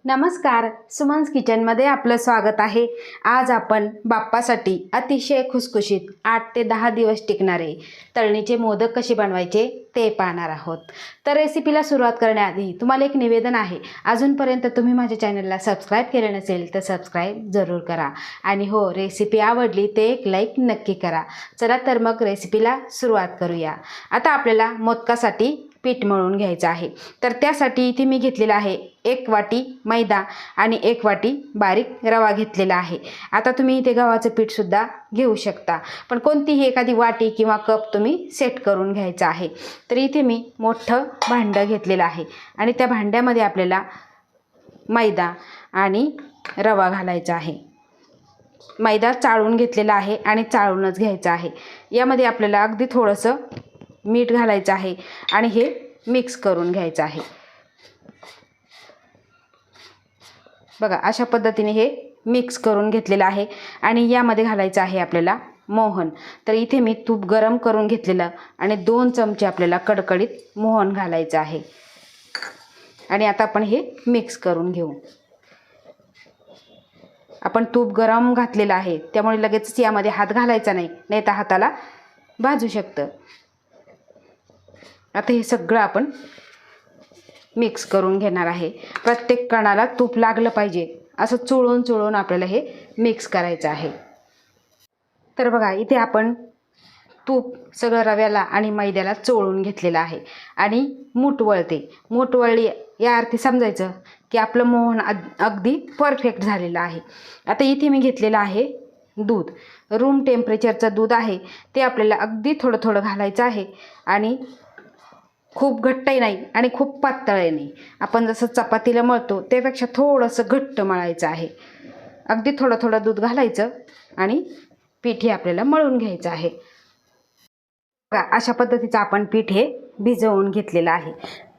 नमस्कार, सुमन्स किचनमध्ये आपलं स्वागत आहे। आज आपण बाप्पासाठी अतिशय खुसखुशीत 8 ते 10 दिवस टिकणारे तळणीचे मोदक कसे बनवायचे ते पाहणार आहोत। तर रेसिपीला सुरुवात करण्याआधी तुम्हाला एक निवेदन आहे, अजूनपर्यंत तुम्ही माझ्या चॅनलला सबस्क्राईब केले नसेल तर सबस्क्राईब जरूर करा आणि हो, रेसिपी आवडली ते एक लाईक नक्की करा। चला तर मग रेसिपीला सुरुवात करूया। आता आपल्याला मोदकासाठी पीठ मळून घ्यायचं आहे। तर त्यासाठी इथे मी घेतलेला आहे 1 वाटी मैदा आणि 1 वाटी बारीक रवा घेतलेला आहे। आता तुम्ही इथे गव्हाचं पीठ सुद्धा घेऊ शकता, पण कोणतीही एखादी वाटी किंवा कप तुम्ही सेट करून घ्यायचा आहे। तर इथे मी मोठं भांडं घेतलेलं आहे आणि त्या भांड्यामध्ये आपल्याला मैदा आणि रवा घालायचा आहे। मैदा चाळून घेतलेला आहे आणि चाळूनच घ्यायचा आहे। यामध्ये आपल्याला अगदी थोडंसं मीठ घालायचं आहे आणि हे मिक्स करून घ्यायचं आहे। बघा, अशा पद्धतीने हे मिक्स करून घेतलेलं आहे आणि यामध्ये घालायचं आहे आपल्याला मोहन। तर इथे मी तूप गरम करून घेतलेलं आणि 2 चमचे आपल्याला कडकडीत मोहन घालायचं आहे आणि आता आपण हे मिक्स करून घेऊ। आपण तूप गरम घातलेलं आहे त्यामुळे लगेचच यामध्ये हात घालायचा नाही, नाहीतर हाताला भाजू शकतं। आता हे सगळं आपण मिक्स करून घेणार आहे। प्रत्येक कणाला तूप लागलं पाहिजे असं चोळून चोळून आपल्याला हे मिक्स करायचं आहे। तर बघा, इथे आपण तूप सगळं रव्याला आणि मैद्याला चोळून घेतलेलं आहे आणि मूठ वळली या अर्थी समजायचं की आपलं मोहन अगदी परफेक्ट झालेलं आहे। आता इथे मी घेतलेलं आहे दूध, रूम टेम्परेचरचं दूध आहे। ते आपल्याला अगदी थोडं थोडं घालायचं आहे आणि खूप घट्टही नाही आणि खूप पातळही नाही। आपण जसं चपातीला मळतो त्यापेक्षा थोडंसं घट्ट मळायचं आहे। अगदी थोडं थोडं दूध घालायचं आणि पीठ हे आपल्याला मळून घ्यायचं आहे। बघा, अशा पद्धतीचं आपण पीठ हे भिजवून घेतलेलं आहे।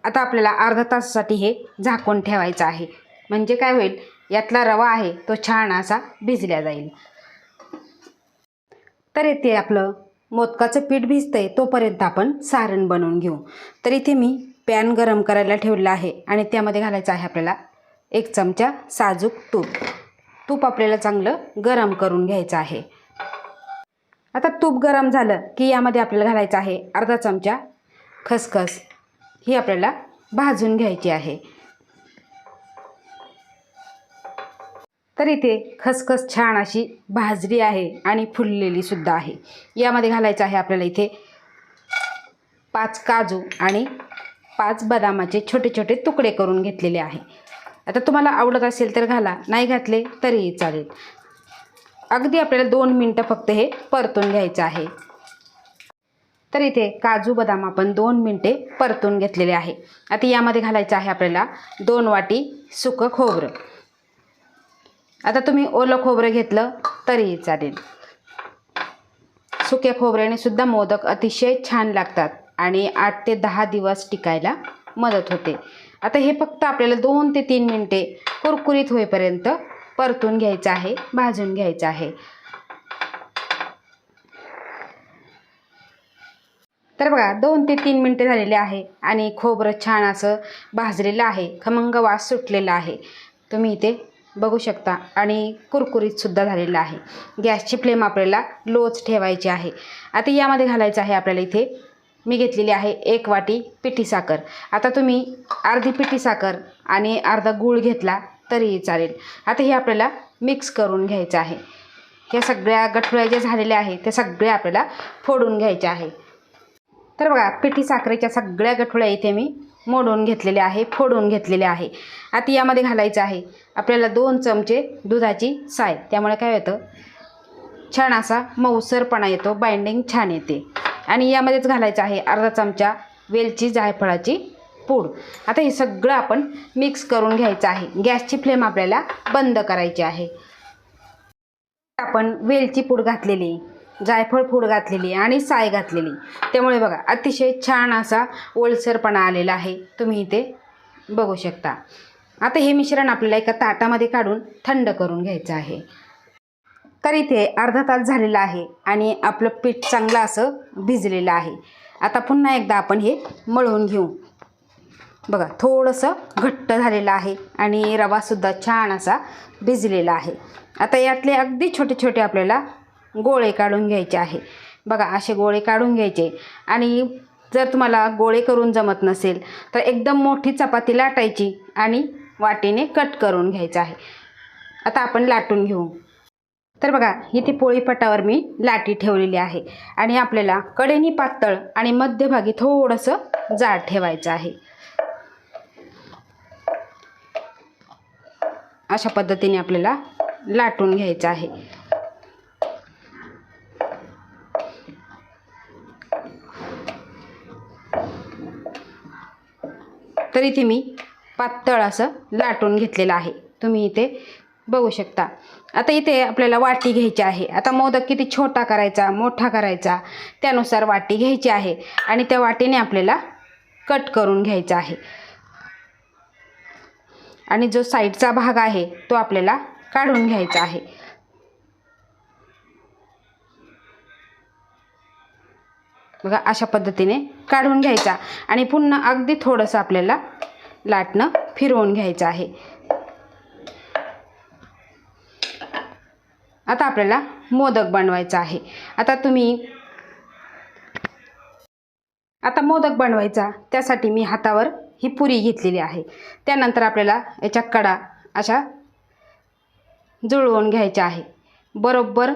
आता आपल्याला अर्धा तासासाठी हे झाकून ठेवायचं आहे, म्हणजे काय होईल, यातला रवा आहे तो छान असा भिजला जाईल। तर इथे आपलं मोदकाचं पीठ भिजतंय तोपर्यंत आपण सारण बनवून घेऊ। तर इथे मी पॅन गरम करायला ठेवलेला आहे आणि त्यामध्ये घालायचं आहे आपल्याला 1 चमचा साजूक तूप। तूप आपल्याला चांगलं गरम करून घ्यायचं आहे। आता तूप गरम झालं की यामध्ये आपल्याला घालायचं आहे अर्धा चमचा खसखस। ही आपल्याला भाजून घ्यायची आहे। तर इथे खसखस छान अशी भाजली आहे आणि फुललेली सुद्धा आहे। यामध्ये घालायचं आहे आपल्याला इथे 5 काजू आणि 5 बदामाचे छोटे छोटे तुकडे करून घेतलेले आहे। आता तुम्हाला आवडत असेल तर घाला, नाही घातले तरीही चालेल। अगदी आपल्याला 2 मिनटं फक्त हे परतून घ्यायचं आहे। तर इथे काजू बदाम आपण 2 मिनटे परतून घेतलेले आहे। आता यामध्ये घालायचं आहे आपल्याला 2 वाटी सुकं खोबरं। आता तुम्ही ओलं खोबरं घेतलं तरीही चालेल। सुक्या खोबऱ्याने सुद्धा मोदक अतिशय छान लागतात आणि 8 ते 10 दिवस टिकायला मदत होते। आता हे फक्त आपल्याला 2 ते 3 मिनटे कुरकुरीत होईपर्यंत परतून घ्यायचं आहे, भाजून घ्यायचं आहे। तर बघा, 2 ते 3 मिनटे झालेले आहे आणि खोबरं छान असं भाजलेलं आहे, खमंग वास सुटलेला आहे, तुम्ही इथे बघू शकता, आणि कुरकुरीत सुद्धा झालेला आहे। गॅसची फ्लेम आपल्याला लोच ठेवायची आहे। आता यामध्ये घालायचं आहे आपल्याला इथे मी घेतलेली आहे 1 वाटी पिठी साखर। आता तुम्ही अर्धी पिठी साखर आणि अर्धा गूळ घेतला तरीही चालेल। आता हे आपल्याला मिक्स करून घ्यायचं आहे। ह्या सगळ्या गठुळ्या ज्या झालेल्या आहेत त्या सगळ्या आपल्याला फोडून घ्यायच्या आहे। तर बघा, पिठी साखरेच्या सगळ्या गठुळ्या इथे मी मोडून घेतलेले आहे, फोडून घेतलेले आहे। आता यामध्ये घालायचं आहे आपल्याला 2 चमचे दुधाची साय। त्यामुळे काय होतं, छान असा मऊसरपणा येतो, बाइंडिंग छान येते। आणि यामध्येच घालायचं आहे अर्धा चमचा वेलची जायफळाची पूड। आता हे सगळं आपण मिक्स करून घ्यायचं आहे। गॅसची फ्लेम आपल्याला बंद करायची आहे। आपण वेलची पूड घातलेली, जायफळ पूड घातलेली आणि साय घातलेली, त्यामुळे बघा अतिशय छान असा ओलसरपणा आलेला आहे, तुम्ही इथे बघू शकता। आता हे मिश्रण आपल्याला एका ताटामध्ये काढून थंड करून घ्यायचं आहे। तर इथे अर्धा तास झालेला आहे आणि आपलं पीठ चांगलं असं भिजलेलं आहे। आता पुन्हा एकदा आपण हे मळून घेऊ। बघा थोडंसं घट्ट झालेलं आहे आणि रवासुद्धा छान असा भिजलेला आहे. आता यातले अगदी छोटे छोटे आपल्याला गोळे काढून घ्यायचे आहे. बघा असे गोळे काढून घ्यायचे. आणि जर तुम्हाला गोळे करून जमत नसेल तर एकदम मोठी चपाती लाटायची आणि वाटीने कट करून घ्यायचं आहे. आता आपण लाटून घेऊ. तर बघा इथे पोळीपटावर मी लाटी ठेवलेली आहे आणि आपल्याला कडेनी पातळ आणि मध्यभागी थोडंसं जाड ठेवायचं आहे. अशा पद्धतीने आपल्याला लाटून घ्यायचं आहे. तर इथे मी पातळ असं लाटून घेतलेलं आहे, तुम्ही इथे बघू शकता. आता इथे आपल्याला वाटी घ्यायची आहे. आता मोदक किती छोटा करायचा मोठा करायचा त्यानुसार वाटी घ्यायची आहे आणि त्या वाटीने आपल्याला कट करून घ्यायचा आहे. आणि जो साईडचा भाग आहे तो आपल्याला काढून घ्यायचा आहे. बघा अशा पद्धतीने काढून घ्यायचा आणि पुन्हा अगदी थोडंसं आपल्याला लाटणं फिरवून घ्यायचं आहे. आता आपल्याला मोदक बनवायचा आहे. आता मोदक बनवायचा त्यासाठी मी हातावर ही पुरी घेतलेली आहे. त्यानंतर आपल्याला याच्या कडा अशा जुळवून घ्यायच्या आहे. बरोबर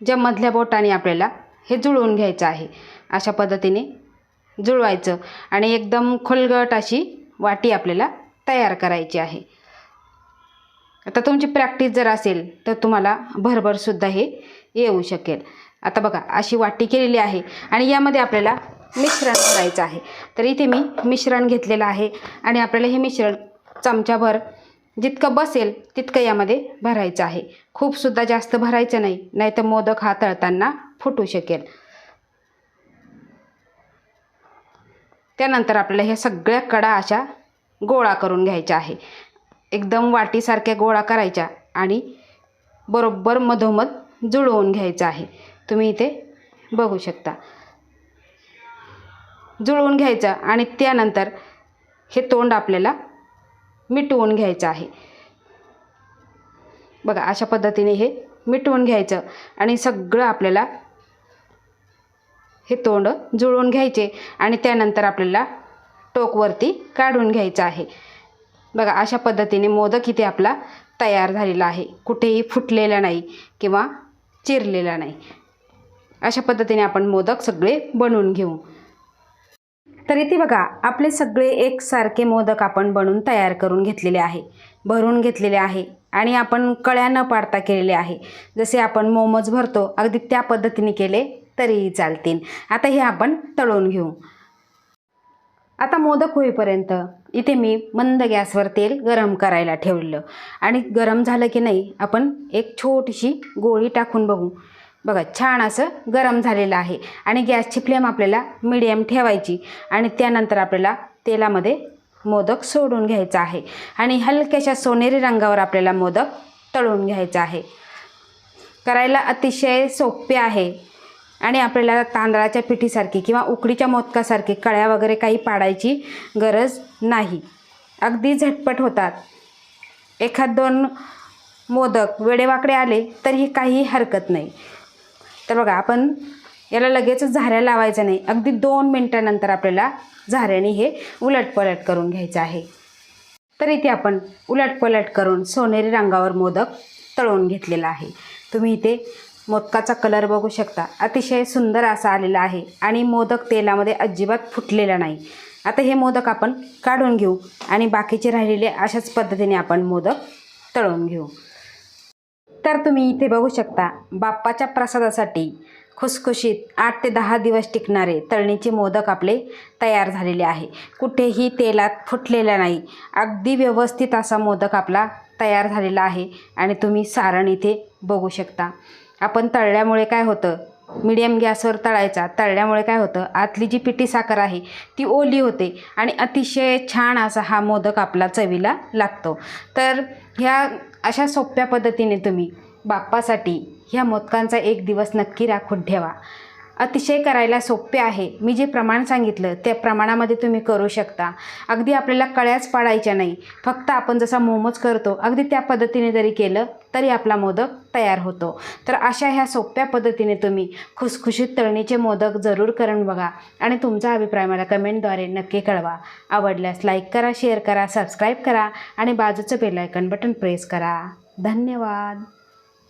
ज्या मधल्या बोटाने आपल्याला हे जुळवून घ्यायचं आहे. अशा पद्धतीने जुळवायचं आणि एकदम खोलगट अशी वाटी आपल्याला तयार करायची आहे. आता तुमची प्रॅक्टिस जर असेल तर तुम्हाला भरभरसुद्धा हे येऊ शकेल. आता बघा अशी वाटी केलेली आहे आणि यामध्ये आपल्याला मिश्रण करायचं आहे. तर इथे मी मिश्रण घेतलेलं आहे आणि आपल्याला हे मिश्रण चमचाभर जितकं बसेल तितकं यामध्ये भरायचं आहे. खूपसुद्धा जास्त भरायचं नाही, नाहीतर मोदक हा तळताना फुटू शकेल. त्यानंतर आपल्याला ह्या सगळ्या कडा अशा गोळा करून घ्यायच्या आहे. एकदम वाटीसारख्या गोळा करायच्या आणि बरोबर मधोमध जुळवून घ्यायचं आहे. तुम्ही इथे बघू शकता. जुळवून घ्यायचं आणि त्यानंतर हे तोंड आपल्याला मिटवून घ्यायचं आहे. बघा अशा पद्धतीने हे मिटवून घ्यायचं आणि सगळं आपल्याला हे तोंड जुळवून घ्यायचे आणि त्यानंतर आपल्याला टोकवरती काढून घ्यायचं आहे. बघा अशा पद्धतीने मोदक इथे आपला तयार झालेला आहे. कुठेही फुटलेला नाही किंवा चिरलेला नाही. अशा पद्धतीने आपण मोदक सगळे बनवून घेऊ. तर इथे बघा आपले सगळे एकसारखे मोदक आपण बनवून तयार करून घेतलेले आहे, भरून घेतलेले आहे आणि आपण कळ्या न पाडता केलेले आहे. जसे आपण मोमोज भरतो अगदी त्या पद्धतीने केले तरीही चालतील. आता हे आपण तळून घेऊ. आता मोदक होईपर्यंत इथे मी मंद गॅसवर तेल गरम करायला ठेवलं आणि गरम झालं की नाही आपण एक छोटीशी गोळी टाकून बघू. बघा छान असं गरम झालेलं आहे आणि गॅसची फ्लेम आपल्याला मीडियम ठेवायची आणि त्यानंतर आपल्याला तेलामध्ये मोदक सोडून घ्यायचा आहे आणि हलक्याशा सोनेरी रंगावर आपल्याला मोदक तळून घ्यायचा आहे. करायला अतिशय सोपे आहे आणि आपल्याला तांदळाच्या पिठीसारखी किंवा उकडीच्या मोदकासारखी कळ्या वगैरे काही पाडायची गरज नाही. अगदी झटपट होतात. एखाद दोन मोदक वेडेवाकडे आले तरीही काही हरकत नाही. तर बघा आपण याला लगेचच झाऱ्या लावायचं नाही. अगदी 2 मिनटानंतर आपल्याला झाऱ्याने हे उलटपलट करून घ्यायचं आहे. तर इथे आपण उलटपलट करून सोनेरी रंगावर मोदक तळून घेतलेला आहे. तुम्ही इथे मोदकाचा कलर बघू शकता. अतिशय सुंदर असा आलेला आहे आणि मोदक तेलामध्ये अजिबात फुटलेला नाही. आता हे मोदक आपण काढून घेऊ आणि बाकीचे राहिलेले अशाच पद्धतीने आपण मोदक तळून घेऊ. तर तुम्ही इथे बघू शकता बाप्पाच्या प्रसादासाठी खुसखुशीत 8 ते 10 दिवस टिकणारे तळणीचे मोदक आपले तयार झालेले आहे. कुठेही तेलात फुटलेला नाही. अगदी व्यवस्थित असा मोदक आपला तयार झालेला आहे आणि तुम्ही सारण इथे बघू शकता. आपण तळल्यामुळे काय होतं, मीडियम गॅसवर तळल्यामुळे काय होतं, आतली जी पिठी साखर आहे ती ओली होते आणि अतिशय छान असा हा मोदक आपला चवीला लागतो. तर ह्या अशा सोप्या पद्धतीने तुम्ही बाप्पासाठी ह्या मोदकांचा एक दिवस नक्की राखून ठेवा. अतिशय करायला सोपे आहे. मी जे प्रमाण सांगितलं त्या प्रमाणामध्ये तुम्ही करू शकता. अगदी आपल्याला कळ्याच पाडायच्या नाही. फक्त आपण जसा मोमोज करतो अगदी त्या पद्धतीने जरी केलं तरी आपला मोदक तयार होतो. तर अशा ह्या सोप्या पद्धतीने तुम्ही खुसखुशीत तळणीचे मोदक जरूर करून बघा आणि तुमचा अभिप्राय मला कमेंटद्वारे नक्की कळवा. आवडल्यास लाईक करा, शेअर करा, सबस्क्राईब करा आणि बाजूचं बेल आयकॉन बटन प्रेस करा. धन्यवाद.